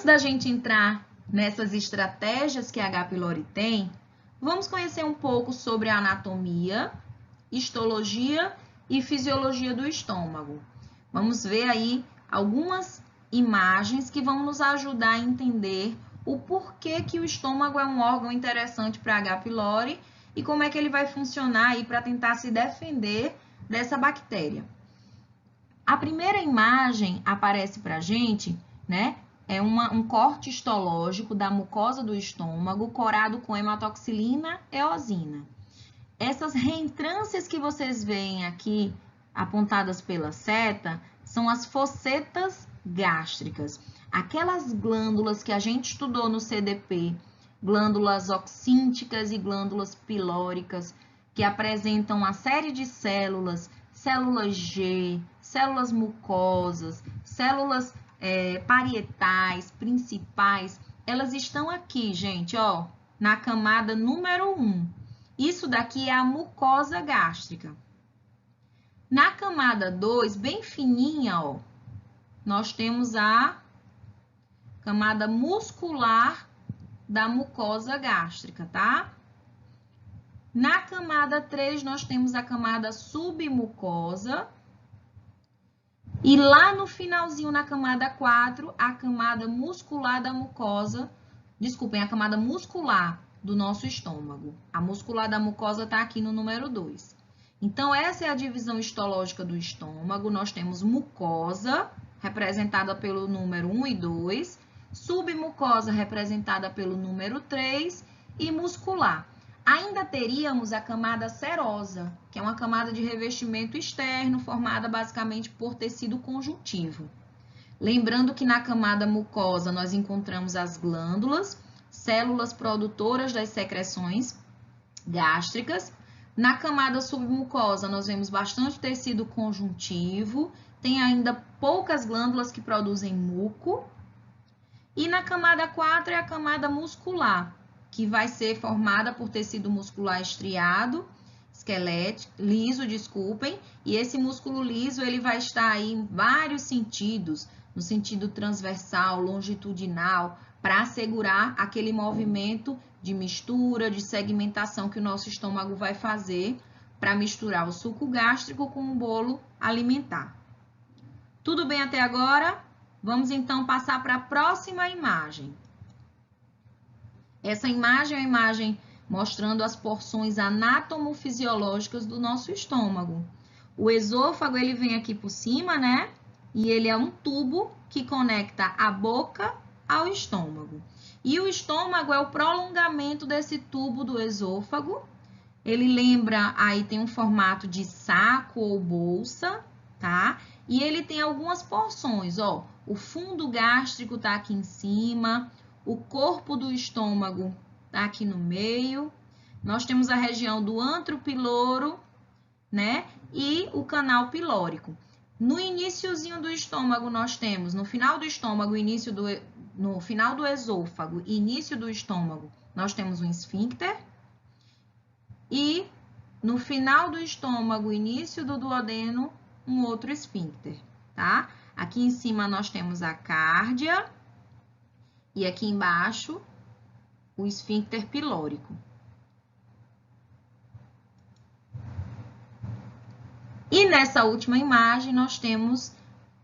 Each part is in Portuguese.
Antes da gente entrar nessas estratégias que a H. pylori tem, vamos conhecer um pouco sobre a anatomia, histologia e fisiologia do estômago. Vamos ver aí algumas imagens que vão nos ajudar a entender o porquê que o estômago é um órgão interessante para a H. pylori e como é que ele vai funcionar aí para tentar se defender dessa bactéria. A primeira imagem aparece para a gente, né? É um corte histológico da mucosa do estômago corado com hematoxilina eosina. Essas reentrâncias que vocês veem aqui, apontadas pela seta, são as fossetas gástricas. Aquelas glândulas que a gente estudou no CDP, glândulas oxínticas e glândulas pilóricas, que apresentam uma série de células, células G, células mucosas, células parietais, principais, elas estão aqui, gente, ó, na camada número 1. Isso daqui é a mucosa gástrica. Na camada 2, bem fininha, ó, nós temos a camada muscular da mucosa gástrica, tá? Na camada 3, nós temos a camada submucosa. E lá no finalzinho, na camada 4, a camada muscular da mucosa, desculpem, a camada muscular do nosso estômago. A muscular da mucosa está aqui no número 2. Então, essa é a divisão histológica do estômago. Nós temos mucosa, representada pelo número 1 e 2, submucosa, representada pelo número 3, e muscular. Ainda teríamos a camada serosa, que é uma camada de revestimento externo, formada basicamente por tecido conjuntivo. Lembrando que na camada mucosa nós encontramos as glândulas, células produtoras das secreções gástricas. Na camada submucosa nós vemos bastante tecido conjuntivo, tem ainda poucas glândulas que produzem muco. E na camada 4 é a camada muscular, que vai ser formada por tecido muscular estriado, esquelético, liso, desculpem, e esse músculo liso ele vai estar aí em vários sentidos, no sentido transversal, longitudinal, para assegurar aquele movimento de mistura, de segmentação que o nosso estômago vai fazer para misturar o suco gástrico com o bolo alimentar. Tudo bem até agora? Vamos então passar para a próxima imagem. Essa imagem é uma imagem mostrando as porções anatomofisiológicas do nosso estômago. O esôfago, ele vem aqui por cima, né? E ele é um tubo que conecta a boca ao estômago. E o estômago é o prolongamento desse tubo do esôfago. Ele lembra, aí tem um formato de saco ou bolsa, tá? E ele tem algumas porções, ó. O fundo gástrico tá aqui em cima. O corpo do estômago está aqui no meio. Nós temos a região do antro piloro, né? E o canal pilórico. No iniciozinho do estômago, nós temos, no final do estômago, no final do esôfago, início do estômago, nós temos um esfíncter. E no final do estômago, início do duodeno, um outro esfíncter, tá? Aqui em cima nós temos a cárdia. E aqui embaixo, o esfíncter pilórico. E nessa última imagem, nós temos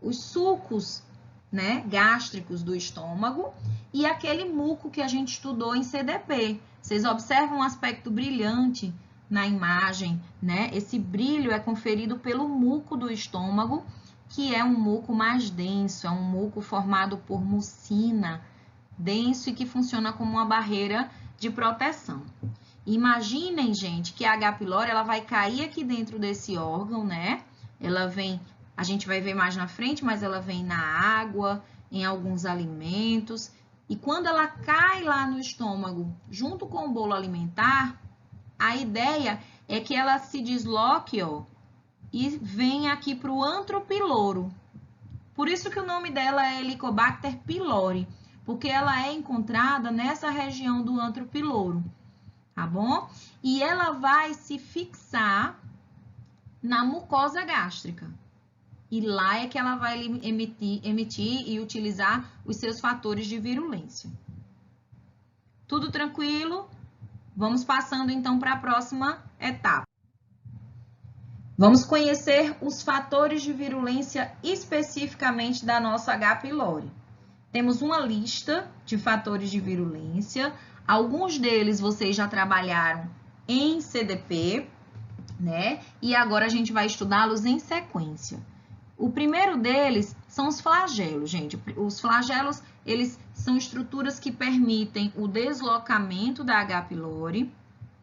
os sucos, né, gástricos do estômago e aquele muco que a gente estudou em CDP. Vocês observam um aspecto brilhante na imagem, né? Esse brilho é conferido pelo muco do estômago, que é um muco mais denso, é um muco formado por mucina, denso e que funciona como uma barreira de proteção. Imaginem, gente, que a H. pylori ela vai cair aqui dentro desse órgão, né? Ela vem, a gente vai ver mais na frente, mas ela vem na água, em alguns alimentos. E quando ela cai lá no estômago, junto com o bolo alimentar, a ideia é que ela se desloque, ó, e venha aqui para o antro piloro. Por isso que o nome dela é Helicobacter pylori, porque ela é encontrada nessa região do antro piloro, tá bom? E ela vai se fixar na mucosa gástrica. e lá é que ela vai emitir e utilizar os seus fatores de virulência. Tudo tranquilo? Vamos passando então para a próxima etapa. Vamos conhecer os fatores de virulência especificamente da nossa H. pylori. Temos uma lista de fatores de virulência. Alguns deles vocês já trabalharam em CDP, né? E agora a gente vai estudá-los em sequência. O primeiro deles são os flagelos, gente. Os flagelos, eles são estruturas que permitem o deslocamento da H. pylori,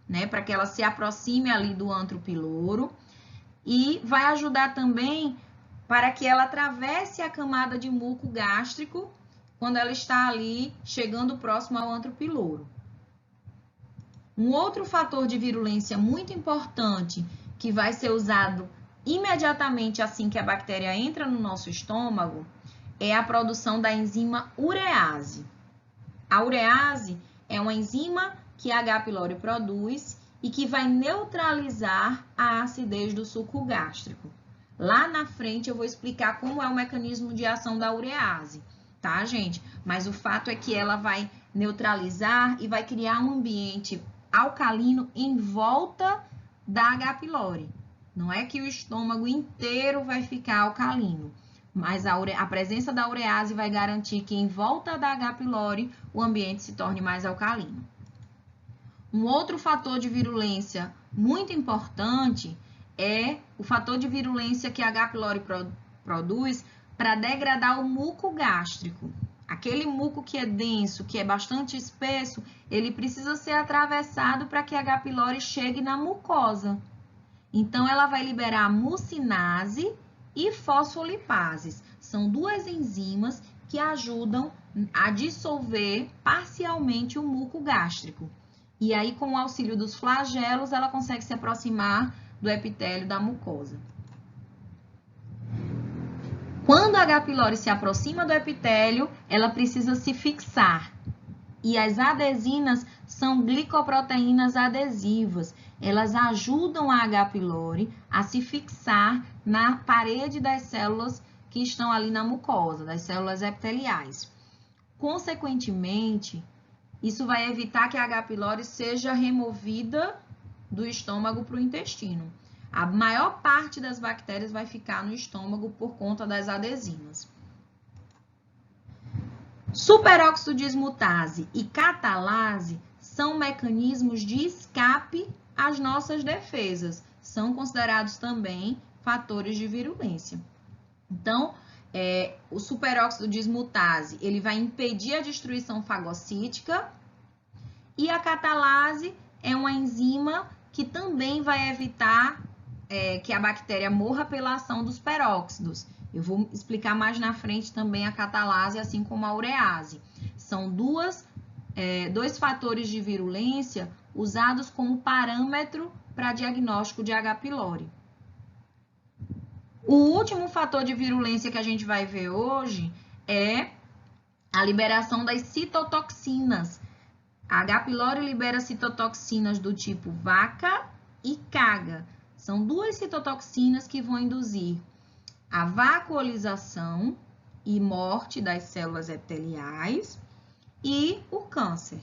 né? Para que ela se aproxime ali do antro piloro. E vai ajudar também para que ela atravesse a camada de muco gástrico quando ela está ali chegando próximo ao antro piloro. Um outro fator de virulência muito importante que vai ser usado imediatamente assim que a bactéria entra no nosso estômago é a produção da enzima urease. A urease é uma enzima que a H. pylori produz e que vai neutralizar a acidez do suco gástrico. Lá na frente eu vou explicar como é o mecanismo de ação da urease, tá, gente? Mas o fato é que ela vai neutralizar e vai criar um ambiente alcalino em volta da H. pylori. Não é que o estômago inteiro vai ficar alcalino, mas a presença da urease vai garantir que em volta da H. pylori o ambiente se torne mais alcalino. Um outro fator de virulência muito importante é o fator de virulência que a H. pylori produz para degradar o muco gástrico. Aquele muco que é denso, que é bastante espesso, ele precisa ser atravessado para que a H. pylori chegue na mucosa. Então, ela vai liberar mucinase e fosfolipases. São duas enzimas que ajudam a dissolver parcialmente o muco gástrico. E aí, com o auxílio dos flagelos, ela consegue se aproximar do epitélio da mucosa. Quando a H. pylori se aproxima do epitélio, ela precisa se fixar. E as adesinas são glicoproteínas adesivas. Elas ajudam a H. pylori a se fixar na parede das células que estão ali na mucosa, das células epiteliais. Consequentemente, isso vai evitar que a H. pylori seja removida do estômago para o intestino. A maior parte das bactérias vai ficar no estômago por conta das adesinas. Superóxido dismutase e catalase são mecanismos de escape às nossas defesas. São considerados também fatores de virulência. Então, o superóxido dismutase, ele vai impedir a destruição fagocítica e a catalase é uma enzima que também vai evitar que a bactéria morra pela ação dos peróxidos. Eu vou explicar mais na frente também a catalase, assim como a urease. São dois fatores de virulência usados como parâmetro para diagnóstico de H. pylori. O último fator de virulência que a gente vai ver hoje é a liberação das citotoxinas. A H. pylori libera citotoxinas do tipo vaca e caga. São duas citotoxinas que vão induzir a vacuolização e morte das células epiteliais e o câncer.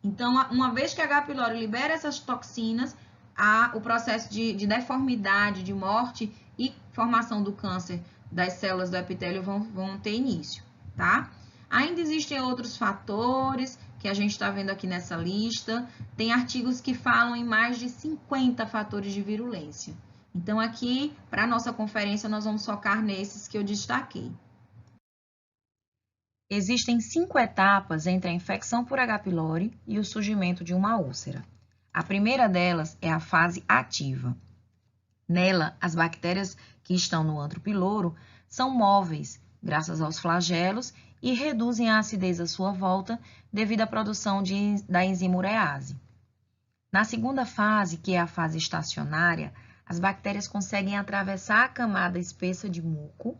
Então, uma vez que a H. pylori libera essas toxinas, o processo de deformidade, de morte e formação do câncer das células do epitélio vão ter início, tá? Ainda existem outros fatores que a gente está vendo aqui nessa lista. Tem artigos que falam em mais de 50 fatores de virulência. Então, aqui, para a nossa conferência, nós vamos focar nesses que eu destaquei. Existem 5 etapas entre a infecção por H. pylori e o surgimento de uma úlcera. A primeira delas é a fase ativa. Nela, as bactérias que estão no antro piloro são móveis, graças aos flagelos, e reduzem a acidez à sua volta devido à produção da enzima urease. Na segunda fase, que é a fase estacionária, as bactérias conseguem atravessar a camada espessa de muco,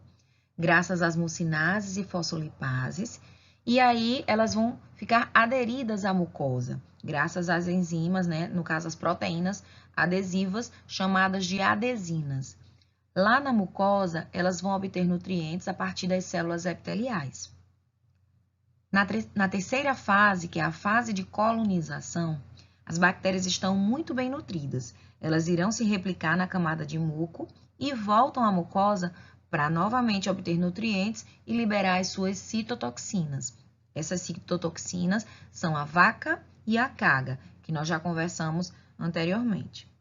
graças às mucinases e fosfolipases, e aí elas vão ficar aderidas à mucosa, graças às enzimas, né, no caso as proteínas adesivas, chamadas de adesinas. Lá na mucosa, elas vão obter nutrientes a partir das células epiteliais. Na terceira fase, que é a fase de colonização, as bactérias estão muito bem nutridas. Elas irão se replicar na camada de muco e voltam à mucosa para novamente obter nutrientes e liberar as suas citotoxinas. Essas citotoxinas são a vaca e a caga, que nós já conversamos anteriormente.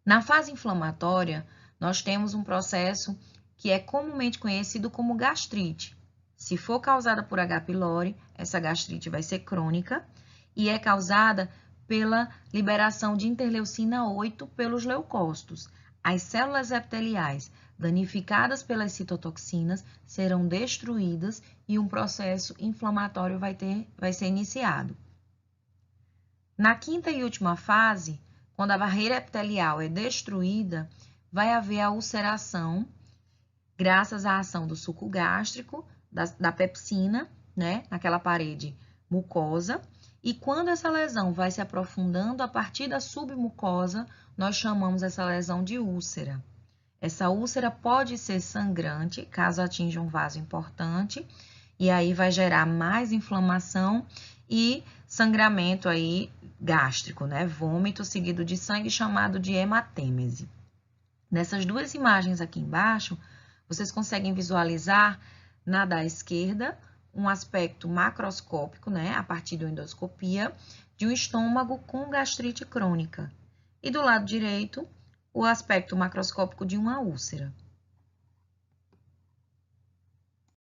Na fase inflamatória, nós temos um processo que é comumente conhecido como gastrite. Se for causada por H. pylori, essa gastrite vai ser crônica e é causada pela liberação de interleucina 8 pelos leucócitos. As células epiteliais danificadas pelas citotoxinas serão destruídas e um processo inflamatório vai ser iniciado. Na quinta e última fase, quando a barreira epitelial é destruída, vai haver a ulceração, graças à ação do suco gástrico, da pepsina, né, naquela parede mucosa. E quando essa lesão vai se aprofundando a partir da submucosa, nós chamamos essa lesão de úlcera. Essa úlcera pode ser sangrante, caso atinja um vaso importante, e aí vai gerar mais inflamação e sangramento aí gástrico, né? Vômito seguido de sangue, chamado de hematêmese. Nessas duas imagens aqui embaixo, vocês conseguem visualizar na da esquerda um aspecto macroscópico, né, a partir da endoscopia, de um estômago com gastrite crônica. E do lado direito, o aspecto macroscópico de uma úlcera.